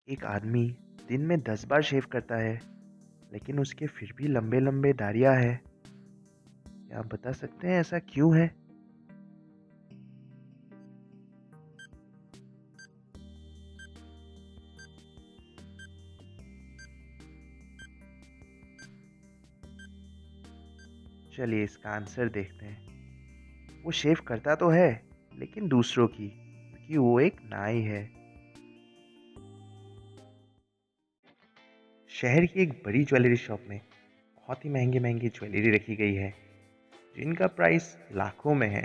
एक आदमी दिन में 10 बार शेव करता है, लेकिन उसके फिर भी लंबे लंबे दाढ़ियाँ हैं। क्या आप बता सकते हैं ऐसा क्यों है? चलिए इसका आंसर देखते हैं। वो शेव करता तो है, लेकिन दूसरों की, क्योंकि वो एक नाई है। शहर की एक बड़ी ज्वेलरी शॉप में बहुत ही महंगी महंगी ज्वेलरी रखी गई है, जिनका प्राइस लाखों में है।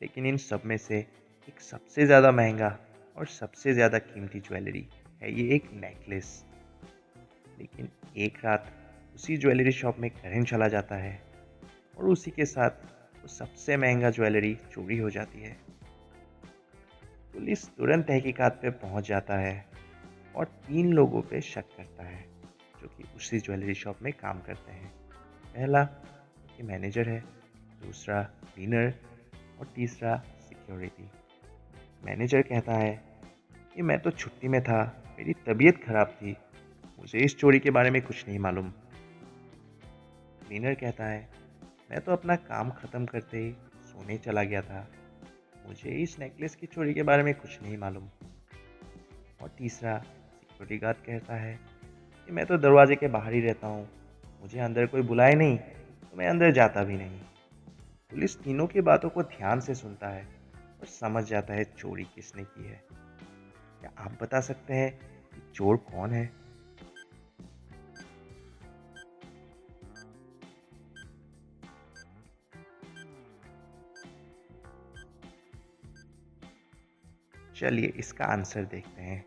लेकिन इन सब में से एक सबसे ज़्यादा महंगा और सबसे ज़्यादा कीमती ज्वेलरी है ये एक नेकलेस। लेकिन एक रात उसी ज्वेलरी शॉप में करंट चला जाता है और उसी के साथ वो सबसे महंगा ज्वेलरी चोरी हो जाती है। पुलिस तुरंत तहकीकात पे पहुंच जाता है और 3 लोगों पे शक करता है, जो कि उसी ज्वेलरी शॉप में काम करते हैं। पहला कि मैनेजर है, दूसरा क्लीनर और तीसरा सिक्योरिटी। मैनेजर कहता है कि मैं तो छुट्टी में था, मेरी तबीयत खराब थी, मुझे इस चोरी के बारे में कुछ नहीं मालूम। क्लीनर कहता है मैं तो अपना काम ख़त्म करते ही सोने चला गया था, मुझे इस नेकलेस की चोरी के बारे में कुछ नहीं मालूम। और तीसरा सिक्योरिटी गार्ड कहता है कि मैं तो दरवाजे के बाहर ही रहता हूँ, मुझे अंदर कोई बुलाए नहीं तो मैं अंदर जाता भी नहीं। पुलिस तीनों की बातों को ध्यान से सुनता है और समझ जाता है चोरी किसने की है। क्या आप बता सकते हैं कि चोर कौन है? चलिए इसका आंसर देखते हैं।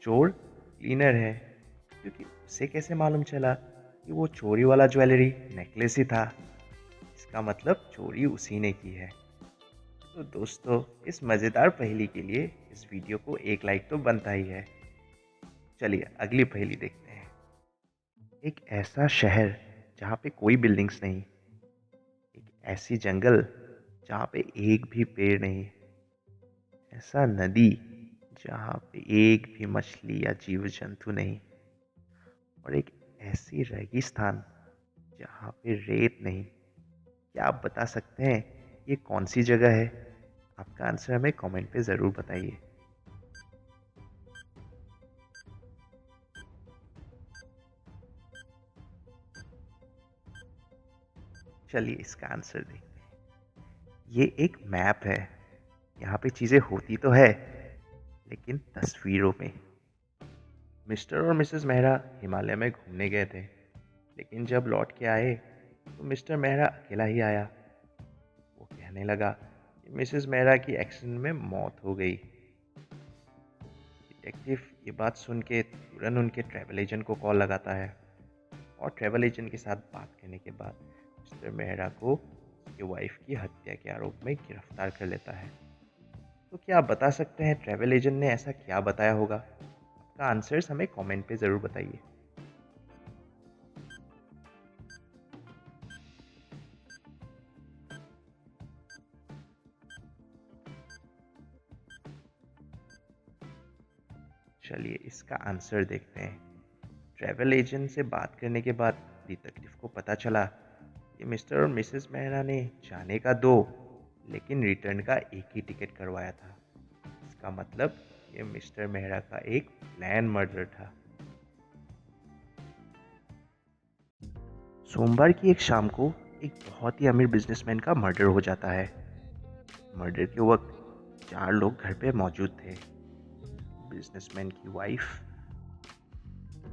चोर क्लीनर है, क्योंकि उसे कैसे मालूम चला कि वो चोरी वाला ज्वेलरी नेकलेस ही था। इसका मतलब चोरी उसी ने की है। तो दोस्तों, इस मज़ेदार पहेली के लिए इस वीडियो को एक लाइक तो बनता ही है। चलिए अगली पहेली देखते हैं। एक ऐसा शहर जहाँ पे कोई बिल्डिंग्स नहीं, एक ऐसी जंगल जहाँ पे एक भी पेड़ नहीं, ऐसा नदी जहाँ पे एक भी मछली या जीव जंतु नहीं, और एक ऐसी रेगिस्तान जहाँ पे रेत नहीं। क्या आप बता सकते हैं ये कौन सी जगह है? आपका आंसर हमें कमेंट पे ज़रूर बताइए। चलिए इसका आंसर देखते हैं। ये एक मैप है। यहाँ पे चीज़ें होती तो है, लेकिन तस्वीरों में। मिस्टर और मिसेस मेहरा हिमालय में घूमने गए थे, लेकिन जब लौट के आए तो मिस्टर मेहरा अकेला ही आया। वो कहने लगा कि मिसेस मेहरा की एक्सीडेंट में मौत हो गई। डिटेक्टिव ये बात सुन के तुरंत उनके ट्रैवल एजेंट को कॉल लगाता है और ट्रैवल एजेंट के साथ बात करने के बाद मिस्टर मेहरा को उसकी वाइफ की हत्या के आरोप में गिरफ्तार कर लेता है। तो क्या आप बता सकते हैं ट्रैवल एजेंट ने ऐसा क्या बताया होगा? आपका आंसर्स हमें कमेंट पे ज़रूर बताइए। चलिए इसका आंसर देखते हैं। ट्रैवल एजेंट से बात करने के बाद डिटेक्टिव को पता चला कि मिस्टर और मिसेस मेहरा ने जाने का दो, लेकिन रिटर्न का एक ही टिकट करवाया था। इसका मतलब ये मिस्टर मेहरा का एक प्लान मर्डर था। सोमवार की एक शाम को एक बहुत ही अमीर बिजनेसमैन का मर्डर हो जाता है। मर्डर के वक्त 4 लोग घर पे मौजूद थे। बिजनेसमैन की वाइफ,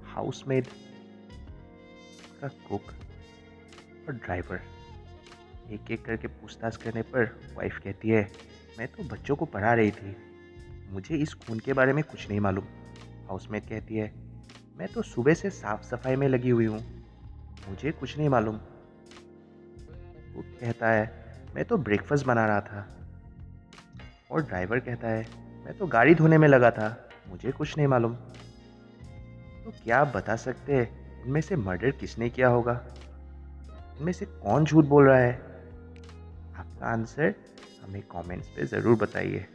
हाउसमेड, का कुक और ड्राइवर। एक एक करके पूछताछ करने पर वाइफ कहती है मैं तो बच्चों को पढ़ा रही थी, मुझे इस खून के बारे में कुछ नहीं मालूम। हाउसमेट कहती है मैं तो सुबह से साफ सफाई में लगी हुई हूँ, मुझे कुछ नहीं मालूम। कुक कहता है मैं तो ब्रेकफास्ट बना रहा था। और ड्राइवर कहता है मैं तो गाड़ी धोने में लगा था, मुझे कुछ नहीं मालूम। तो क्या आप बता सकते हैं इनमें से मर्डर किसने किया होगा? इनमें से कौन झूठ बोल रहा है? आपका आंसर हमें कमेंट्स पे ज़रूर बताइए।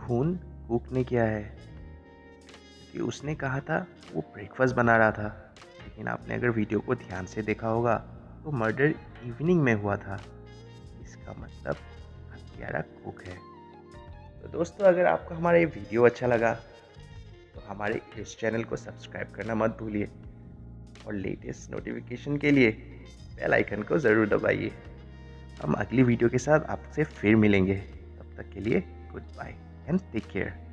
खून कुक ने किया है, कि उसने कहा था वो ब्रेकफास्ट बना रहा था, लेकिन आपने अगर वीडियो को ध्यान से देखा होगा तो मर्डर इवनिंग में हुआ था। इसका मतलब हत्यारा कुक है। तो दोस्तों, अगर आपको हमारा ये वीडियो अच्छा लगा तो हमारे इस चैनल को सब्सक्राइब करना मत भूलिए और लेटेस्ट नोटिफिकेशन के लिए बेल आइकन को ज़रूर दबाइए। हम अगली वीडियो के साथ आपसे फिर मिलेंगे। तब तक के लिए goodbye and take care.